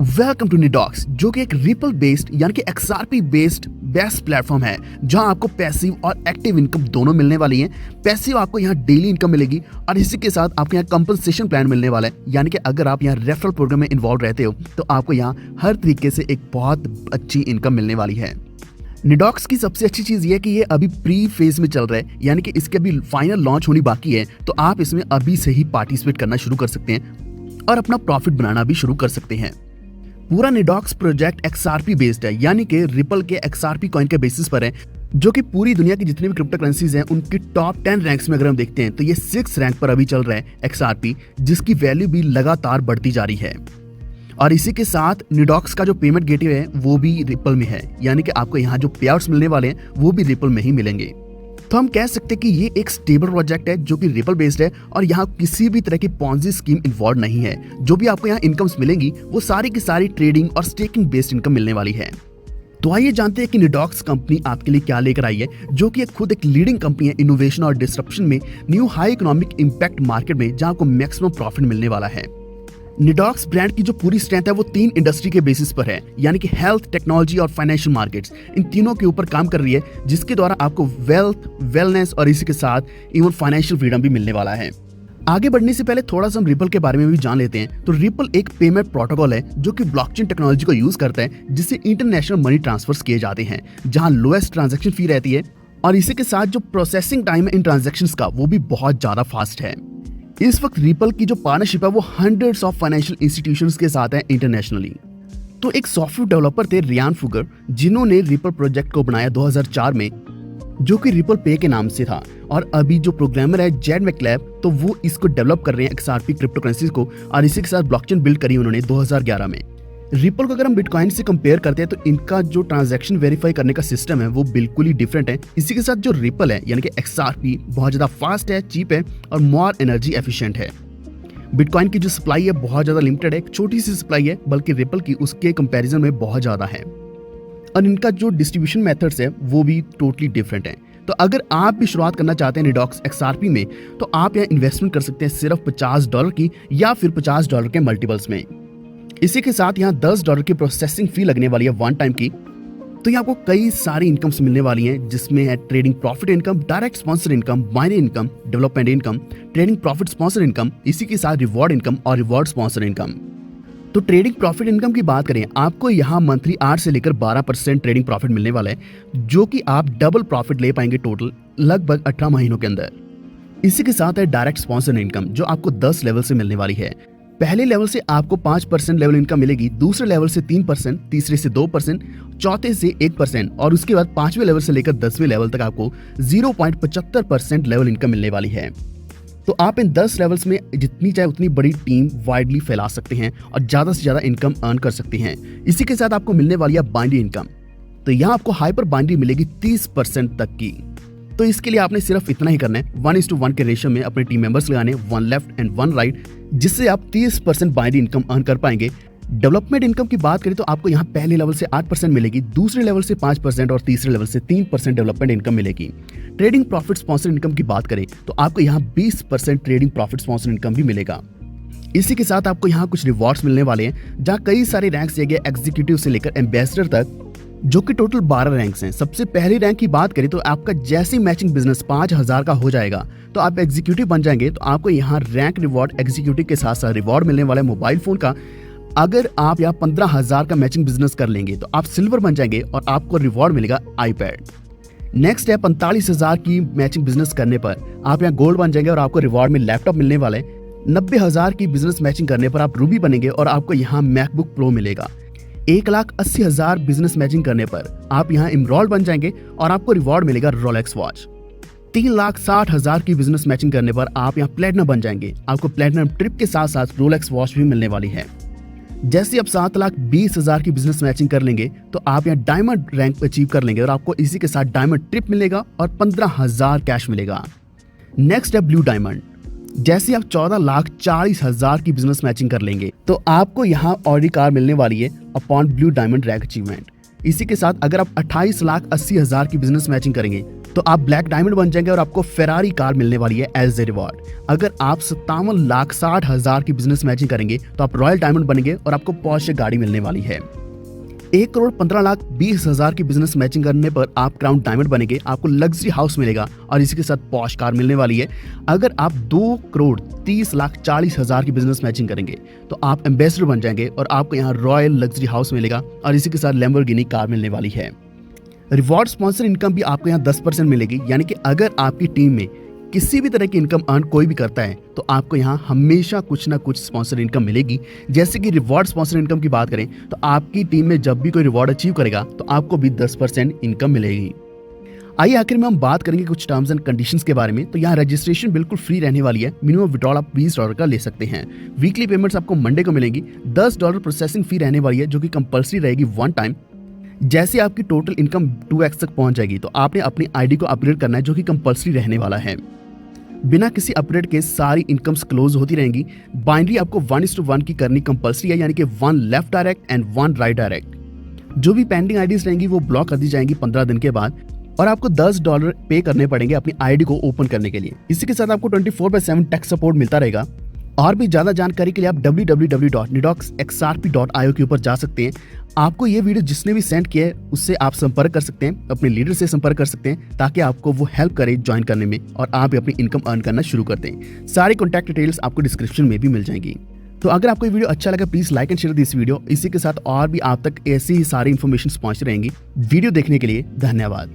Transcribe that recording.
Welcome to निडॉक्स, जो कि एक रिपल बेस्ड यानी कि XRP बेस्ड बेस्ट प्लेटफॉर्म है जहां आपको पैसिव और एक्टिव इनकम दोनों मिलने वाली है। पैसिव आपको यहां डेली इनकम मिलेगी और इसी के साथ आपको यहां कंपनसेशन प्लान मिलने वाला है, यानी कि अगर आप यहां रेफरल प्रोग्राम में इन्वॉल्व रहते हो तो आपको यहां हर तरीके से एक बहुत अच्छी इनकम मिलने वाली है। निडॉक्स की सबसे अच्छी चीज ये है कि ये अभी प्री फेज में चल रहा है, यानी कि इसके अभी फाइनल लॉन्च होनी बाकी है, तो आप इसमें अभी से ही पार्टिसिपेट करना शुरू कर सकते हैं और अपना प्रॉफिट बनाना भी शुरू कर सकते हैं। पूरा निडॉक्स प्रोजेक्ट XRP बेस्ड है, यानी कि रिपल के XRP कॉइन के बेसिस पर है, जो कि पूरी दुनिया की जितनी भी क्रिप्टो करेंसीज हैं उनकी टॉप 10 रैंक्स में अगर हम देखते हैं तो ये 6 रैंक पर अभी चल रहा है XRP, जिसकी वैल्यू भी लगातार बढ़ती जा रही है। और इसी के साथ निडॉक्स का जो पेमेंट गेटवे है वो भी रिपल में है, यानी कि आपको यहाँ जो पे आउट्स मिलने वाले हैं वो भी रिपल में ही मिलेंगे। तो हम कह सकते हैं कि ये एक स्टेबल प्रोजेक्ट है जो कि रिपल बेस्ड है और यहाँ किसी भी तरह की पॉन्जी स्कीम इन्वॉल्व नहीं है। जो भी आपको यहाँ इनकम्स मिलेंगी वो सारी की सारी ट्रेडिंग और स्टेकिंग बेस्ड इनकम मिलने वाली है। तो आइए जानते हैं कि निडॉक्स कंपनी आपके लिए क्या लेकर आई है, जो कि खुद एक लीडिंग कंपनी है इनोवेशन और डिस्रप्शन में new high economic impact market में, जहाँ आपको मैक्सिमम प्रॉफिट मिलने वाला है। निडॉक्स ब्रांड की जो पूरी स्ट्रेंथ है वो 3 इंडस्ट्री के बेसिस पर है, यानी कि हेल्थ, टेक्नोलॉजी और फाइनेंशियल मार्केट्स, इन तीनों के ऊपर काम कर रही है, जिसके द्वारा आपको वेल्थ, वेलनेस और इसी के साथ इवन फाइनेंशियल फ्रीडम भी मिलने वाला है। आगे बढ़ने से पहले थोड़ा सा हम रिपल के बारे में भी जान लेते हैं। तो रिपल एक पेमेंट प्रोटोकॉल है जो कि ब्लॉकचेन टेक्नोलॉजी को यूज करता है, जिससे इंटरनेशनल मनी ट्रांसफर्स किए जाते हैं, जहां लोएस्ट ट्रांजैक्शन फी रहती है और इसी के साथ जो प्रोसेसिंग टाइम है इन ट्रांजैक्शंस का वो भी बहुत ज्यादा फास्ट है। इस वक्त रिपल की जो पार्टनरशिप है वो हंड्रेड्स ऑफ फाइनेंशियल इंस्टीट्यूशंस के साथ है इंटरनेशनली। तो एक सॉफ्टवेयर डेवलपर थे रियान फुगर, जिन्होंने रिपल प्रोजेक्ट को बनाया 2004 में, जो कि रिपल पे के नाम से था। और अभी जो प्रोग्रामर है जेड मैकलैब, तो वो इसको डेवलप कर रहे हैं XRP क्रिप्टो करेंसीज को, और इसी के साथ ब्लॉकचेन बिल्ड करी उन्होंने 2011 में। रिपल को अगर हम बिटकॉइन से कंपेयर करते हैं तो इनका जो ट्रांजैक्शन वेरीफाई करने का सिस्टम है वो बिल्कुल ही डिफरेंट है। इसी के साथ जो रिपल है यानी कि XRP बहुत ज्यादा फास्ट है, चीप है और मोर एनर्जी एफिशिएंट है। बिटकॉइन की जो सप्लाई है बहुत ज्यादा लिमिटेड है, एक छोटी सी सप्लाई है, बल्कि रिपल की उसके कंपैरिजन में बहुत ज्यादा है। और इनका जो डिस्ट्रीब्यूशन मेथड्स है वो भी टोटली डिफरेंट है। तो अगर आप भी शुरुआत करना चाहते हैं निडॉक्स XRP में, तो आप यहाँ इन्वेस्टमेंट कर सकते हैं सिर्फ $50 की या फिर $50 के मल्टीपल्स में। इसी के साथ यहाँ $10 की प्रोसेसिंग फी लगने वाली है वन टाइम की। तो यहाँ आपको कई सारी इनकम्स मिलने वाली हैं, जिसमें है trading profit income, direct sponsor income, mining income, development income, trading profit sponsor income, इसी के साथ रिवॉर्ड इनकम और रिवॉर्ड स्पॉन्सर इनकम। तो ट्रेडिंग प्रॉफिट इनकम की बात करें, आपको यहाँ मंथली 8 से लेकर 12% ट्रेडिंग प्रॉफिट मिलने वाला है, जो कि आप डबल प्रॉफिट ले पाएंगे टोटल लगभग 18 महीनों के अंदर। इसी के साथ है डायरेक्ट स्पॉन्सर इनकम, जो आपको 10 लेवल से मिलने वाली है। पहले लेवल से आपको 5% लेवल इनकम मिलेगी, दूसरे लेवल से 3%, तीसरे से 2%, चौथे से 1% और उसके बाद 5वें लेवल से लेकर 10वें लेवल तक आपको 0.75% लेवल इनकम मिलने वाली है। तो आप इन 10 लेवल्स में जितनी चाहे उतनी बड़ी टीम वाइडली फैला सकते हैं और ज्यादा से ज्यादा इनकम अर्न कर सकते हैं। इसी के साथ आपको मिलने वाली है बाइनरी इनकम। तो यहाँ आपको हाइपर बाइनरी मिलेगी 30% तक की। तो इसके लिए आपने सिर्फ इतना ही करना है, 1:1 के रेशियो में अपने टीम मेंबर्स लगाने, 1 लेफ्ट एंड 1 राइट, जिससे आप 30% बाइनरी इनकम अर्न कर पाएंगे। डेवलपमेंट इनकम की बात करें तो आपको यहाँ पहले लेवल से 8% मिलेगी, दूसरे लेवल से 5% और तीसरे लेवल से 3% डेवलपमेंट इनकम मिलेगी। ट्रेडिंग प्रॉफिट स्पॉन्सर इनकम की बात करें तो आपको यहाँ 20% ट्रेडिंग प्रॉफिट स्पॉन्सर इनकम भी मिलेगा। इसी के साथ आपको यहाँ कुछ रिवॉर्ड्स मिलने वाले हैं, जहाँ कई सारे रैंक्स दिए गए, एग्जीक्यूटिव से लेकर एम्बेसडर तक, जो कि टोटल 12 रैंक्स हैं। सबसे पहले रैंक की बात करें तो आपका जैसे मैचिंग बिजनेस 5000 का हो जाएगा तो आप एग्जीक्यूटिव बन जाएंगे, तो आपको यहाँ रैंक रिवॉर्ड एग्जीक्यूटिव के साथ साथ रिवॉर्ड मिलने वाला है मोबाइल फोन का। अगर आप यहाँ 15,000 का मैचिंग बिजनेस कर लेंगे तो आप सिल्वर बन जाएंगे और आपको रिवॉर्ड मिलेगा आईपैड। नेक्स्ट है 45,000 की मैचिंग बिजनेस करने पर आप यहाँ गोल्ड बन जाएंगे और आपको रिवॉर्ड में लैपटॉप मिलने वाला है। 90,000 की बिजनेस मैचिंग करने पर आप रूबी बनेंगे और आपको यहाँ मैकबुक प्रो मिलेगा। 1,80,000 बिजनेस मैचिंग करने पर आप यहाँ इमरॉल्ड बन जाएंगे और आपको रिवॉर्ड मिलेगा रोलेक्स वॉच। 3,60,000 की बिजनेस मैचिंग करने पर आप यहाँ प्लेटिनम बन जाएंगे, आपको प्लेटिनम ट्रिप के साथ साथ रोलेक्स वॉच भी मिलने वाली है। जैसे आप 7,20,000 की बिजनेस मैचिंग कर लेंगे तो आप यहाँ डायमंड रैंक अचीव कर लेंगे और आपको इसी के साथ डायमंड ट्रिप मिलेगा और 15,000 कैश मिलेगा। नेक्स्ट है ब्लू डायमंड। जैसे आप 14,40,000 की बिजनेस मैचिंग कर लेंगे तो आपको यहाँ ऑडी कार मिलने वाली है upon blue diamond rank achievement. इसी के साथ अगर आप 28,80,000 की बिजनेस मैचिंग करेंगे तो आप ब्लैक डायमंड बन जाएंगे और आपको फेरारी कार मिलने वाली है एज ए रिवॉर्ड। अगर आप 57,60,000 की बिजनेस मैचिंग करेंगे तो आप रॉयल डायमंड बनेंगे और आपको पॉर्शे गाड़ी मिलने वाली है। 1,15,20,000 की बिजनेस मैचिंग करने पर आप क्राउन डायमंड बनेंगे, आपको लग्जरी हाउस मिलेगा और इसी के साथ पॉश कार मिलने वाली है। अगर आप 2,30,40,000 की बिजनेस मैचिंग करेंगे तो आप एम्बेसडर बन जाएंगे और आपको यहाँ रॉयल लग्जरी हाउस मिलेगा और इसी के साथ लैम्बोर्गिनी कार मिलने वाली है। रिवॉर्ड स्पॉन्सर इनकम भी आपको यहाँ 10% मिलेगी, यानी कि अगर आपकी टीम में किसी भी तरह की इनकम अर्न कोई भी करता है तो आपको यहाँ हमेशा कुछ ना कुछ स्पॉन्सर इनकम मिलेगी। जैसे कि रिवॉर्ड स्पॉन्सर इनकम की बात करें तो आपकी टीम में जब भी कोई रिवॉर्ड अचीव करेगा तो आपको भी 10% इनकम मिलेगी। आइए आखिर में हम बात करेंगे कुछ टर्म्स एंड कंडीशंस के बारे में। तो यहाँ रजिस्ट्रेशन बिल्कुल फ्री रहने वाली है। मिनिमम विड्रॉल आप $20 का ले सकते हैं। वीकली पेमेंट्स आपको मंडे को मिलेंगी। $10 प्रोसेसिंग फी रहने वाली है जो कि कंपल्सरी रहेगी 1 टाइम। जैसे आपकी टोटल इनकम 2x तक पहुंच जाएगी तो आपने अपनी आईडी को अपग्रेड करना है जो कि कंपल्सरी रहने वाला है। बिना किसी अपग्रेड के सारी इनकम्स क्लोज होती रहेंगी। बाइनरी आपको 1:1 की करनी कंपल्सरी है, यानी कि 1 left direct and 1 right direct. जो भी पेंडिंग आईडीज रहेंगी वो ब्लॉक कर दी जाएंगी 15 दिन के बाद और आपको $10 पे करने पड़ेंगे अपनी आईडी को ओपन करने के लिए। इसी के साथ आपको 24/7 टेक सपोर्ट मिलता रहेगा। और भी ज्यादा जानकारी के लिए आप www.nidoxxrp.io के ऊपर जा सकते हैं। आपको ये वीडियो जिसने भी सेंड किया है उससे आप संपर्क कर सकते हैं, अपने लीडर से संपर्क कर सकते हैं ताकि आपको वो हेल्प करे ज्वाइन करने में और आप भी अपनी इनकम अर्न करना शुरू कर दें। सारी कॉन्टैक्ट डिटेल्स आपको डिस्क्रिप्शन में भी मिल जाएंगी। तो अगर आपको ये वीडियो अच्छा लगा please like and share this video. इसी के साथ और भी आप तक ऐसी ही सारी इन्फॉर्मेशन पहुंच रहेंगी। वीडियो देखने के लिए धन्यवाद।